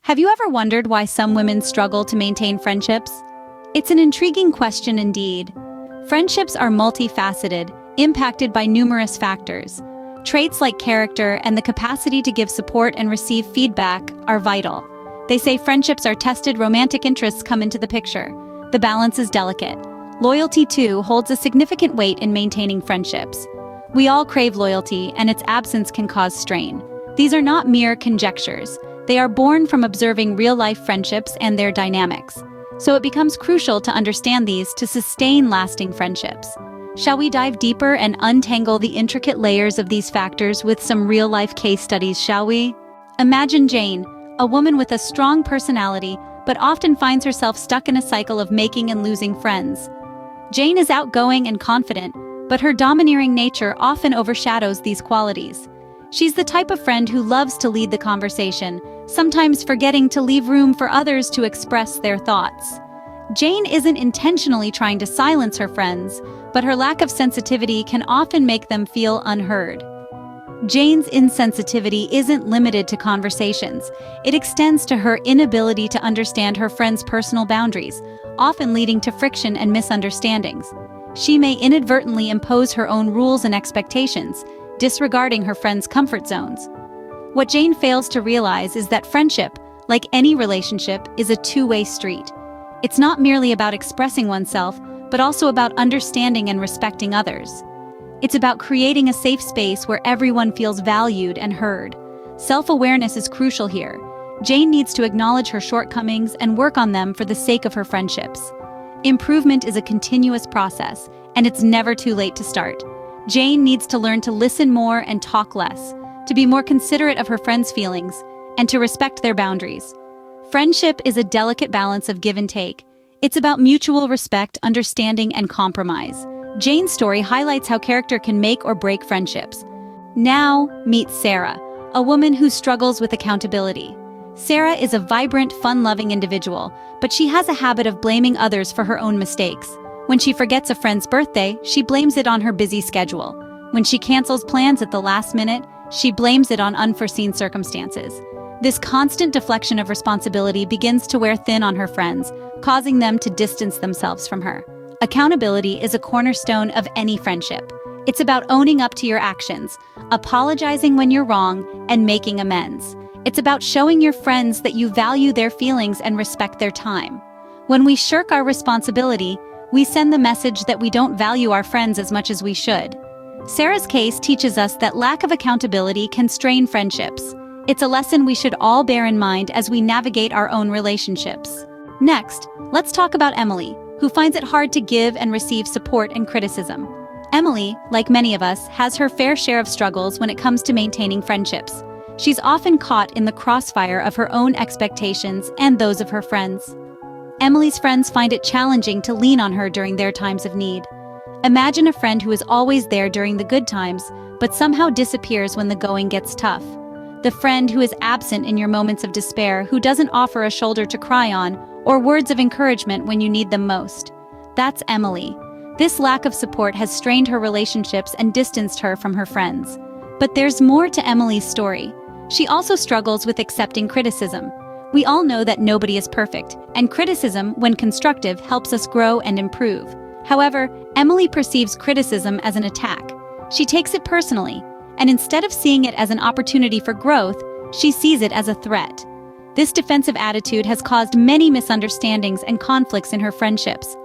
Have you ever wondered why some women struggle to maintain friendships? It's an intriguing question indeed. Friendships are multifaceted, impacted by numerous factors. Traits like character and the capacity to give support and receive feedback are vital. They say friendships are tested, romantic interests come into the picture. The balance is delicate. Loyalty, too, holds a significant weight in maintaining friendships. We all crave loyalty, and its absence can cause strain. These are not mere conjectures. They are born from observing real-life friendships and their dynamics. So it becomes crucial to understand these to sustain lasting friendships. Shall we dive deeper and untangle the intricate layers of these factors with some real-life case studies, shall we? Imagine Jane, a woman with a strong personality, but often finds herself stuck in a cycle of making and losing friends. Jane is outgoing and confident, but her domineering nature often overshadows these qualities. She's the type of friend who loves to lead the conversation, sometimes forgetting to leave room for others to express their thoughts. Jane isn't intentionally trying to silence her friends, but her lack of sensitivity can often make them feel unheard. Jane's insensitivity isn't limited to conversations. It extends to her inability to understand her friends' personal boundaries, often leading to friction and misunderstandings. She may inadvertently impose her own rules and expectations, disregarding her friends' comfort zones. What Jane fails to realize is that friendship, like any relationship, is a two-way street. It's not merely about expressing oneself, but also about understanding and respecting others. It's about creating a safe space where everyone feels valued and heard. Self-awareness is crucial here. Jane needs to acknowledge her shortcomings and work on them for the sake of her friendships. Improvement is a continuous process, and it's never too late to start. Jane needs to learn to listen more and talk less, to be more considerate of her friends' feelings, and to respect their boundaries. Friendship is a delicate balance of give and take. It's about mutual respect, understanding, and compromise. Jane's story highlights how character can make or break friendships. Now, meet Sarah, a woman who struggles with accountability. Sarah is a vibrant, fun-loving individual, but she has a habit of blaming others for her own mistakes. When she forgets a friend's birthday, she blames it on her busy schedule. When she cancels plans at the last minute, she blames it on unforeseen circumstances. This constant deflection of responsibility begins to wear thin on her friends, causing them to distance themselves from her. Accountability is a cornerstone of any friendship. It's about owning up to your actions, apologizing when you're wrong, and making amends. It's about showing your friends that you value their feelings and respect their time. When we shirk our responsibility, we send the message that we don't value our friends as much as we should. Sarah's case teaches us that lack of accountability can strain friendships. It's a lesson we should all bear in mind as we navigate our own relationships. Next, let's talk about Emily, who finds it hard to give and receive support and criticism. Emily, like many of us, has her fair share of struggles when it comes to maintaining friendships. She's often caught in the crossfire of her own expectations and those of her friends. Emily's friends find it challenging to lean on her during their times of need. Imagine a friend who is always there during the good times, but somehow disappears when the going gets tough. The friend who is absent in your moments of despair, who doesn't offer a shoulder to cry on, or words of encouragement when you need them most. That's Emily. This lack of support has strained her relationships and distanced her from her friends. But there's more to Emily's story. She also struggles with accepting criticism. We all know that nobody is perfect, and criticism, when constructive, helps us grow and improve. However, Emily perceives criticism as an attack. She takes it personally, and instead of seeing it as an opportunity for growth, she sees it as a threat. This defensive attitude has caused many misunderstandings and conflicts in her friendships.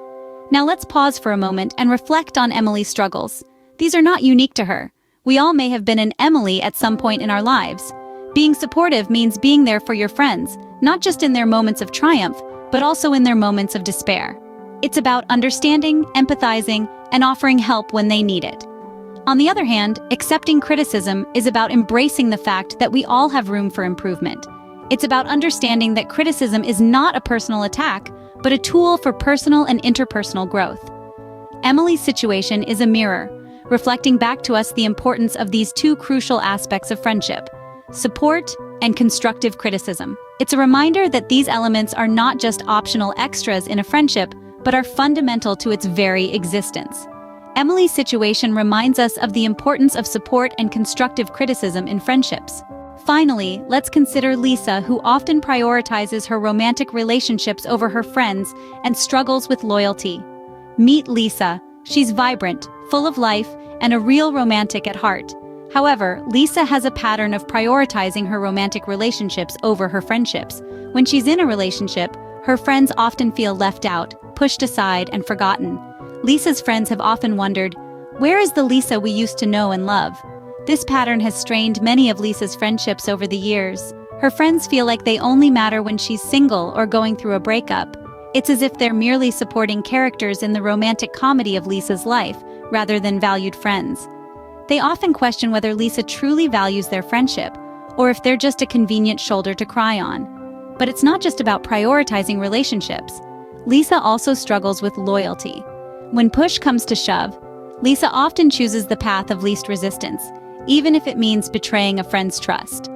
Now let's pause for a moment and reflect on Emily's struggles. These are not unique to her. We all may have been an Emily at some point in our lives. Being supportive means being there for your friends, not just in their moments of triumph, but also in their moments of despair. It's about understanding, empathizing, and offering help when they need it. On the other hand, accepting criticism is about embracing the fact that we all have room for improvement. It's about understanding that criticism is not a personal attack, but a tool for personal and interpersonal growth. Emily's situation is a mirror, reflecting back to us the importance of these two crucial aspects of friendship: support and constructive criticism. It's a reminder that these elements are not just optional extras in a friendship, but are fundamental to its very existence. Emily's situation reminds us of the importance of support and constructive criticism in friendships. Finally, let's consider Lisa, who often prioritizes her romantic relationships over her friends and struggles with loyalty. Meet Lisa. She's vibrant, full of life, and a real romantic at heart. However, Lisa has a pattern of prioritizing her romantic relationships over her friendships. When she's in a relationship, her friends often feel left out, pushed aside, and forgotten. Lisa's friends have often wondered, where is the Lisa we used to know and love? This pattern has strained many of Lisa's friendships over the years. Her friends feel like they only matter when she's single or going through a breakup. It's as if they're merely supporting characters in the romantic comedy of Lisa's life, rather than valued friends. They often question whether Lisa truly values their friendship, or if they're just a convenient shoulder to cry on. But it's not just about prioritizing relationships. Lisa also struggles with loyalty. When push comes to shove, Lisa often chooses the path of least resistance, even if it means betraying a friend's trust.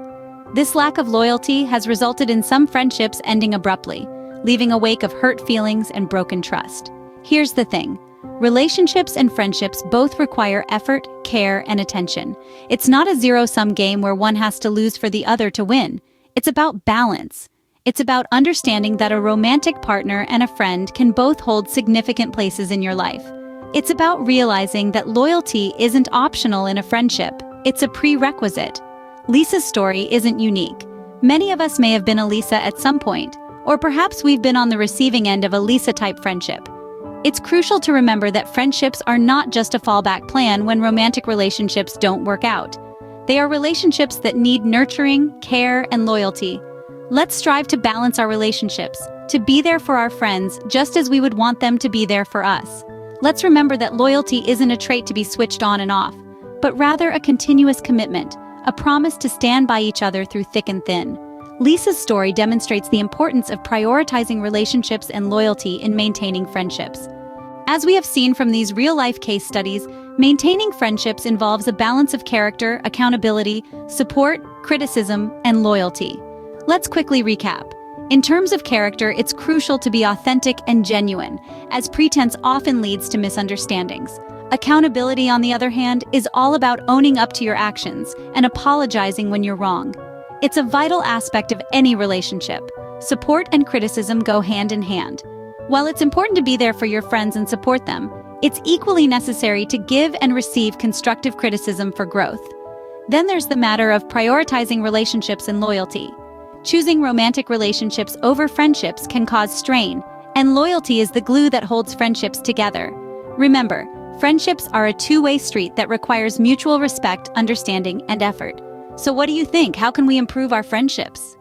This lack of loyalty has resulted in some friendships ending abruptly, leaving a wake of hurt feelings and broken trust. Here's the thing. Relationships and friendships both require effort, care, and attention. It's not a zero-sum game where one has to lose for the other to win. It's about balance. It's about understanding that a romantic partner and a friend can both hold significant places in your life. It's about realizing that loyalty isn't optional in a friendship. It's a prerequisite. Lisa's story isn't unique. Many of us may have been a Lisa at some point, or perhaps we've been on the receiving end of a Lisa-type friendship. It's crucial to remember that friendships are not just a fallback plan when romantic relationships don't work out. They are relationships that need nurturing, care, and loyalty. Let's strive to balance our relationships, to be there for our friends just as we would want them to be there for us. Let's remember that loyalty isn't a trait to be switched on and off, but rather a continuous commitment, a promise to stand by each other through thick and thin. Lisa's story demonstrates the importance of prioritizing relationships and loyalty in maintaining friendships. As we have seen from these real-life case studies, maintaining friendships involves a balance of character, accountability, support, criticism, and loyalty. Let's quickly recap. In terms of character, it's crucial to be authentic and genuine, as pretense often leads to misunderstandings. Accountability, on the other hand, is all about owning up to your actions and apologizing when you're wrong. It's a vital aspect of any relationship. Support and criticism go hand in hand. While it's important to be there for your friends and support them, it's equally necessary to give and receive constructive criticism for growth. Then there's the matter of prioritizing relationships and loyalty. Choosing romantic relationships over friendships can cause strain, and loyalty is the glue that holds friendships together. Remember, friendships are a two-way street that requires mutual respect, understanding, and effort. So what do you think? How can we improve our friendships?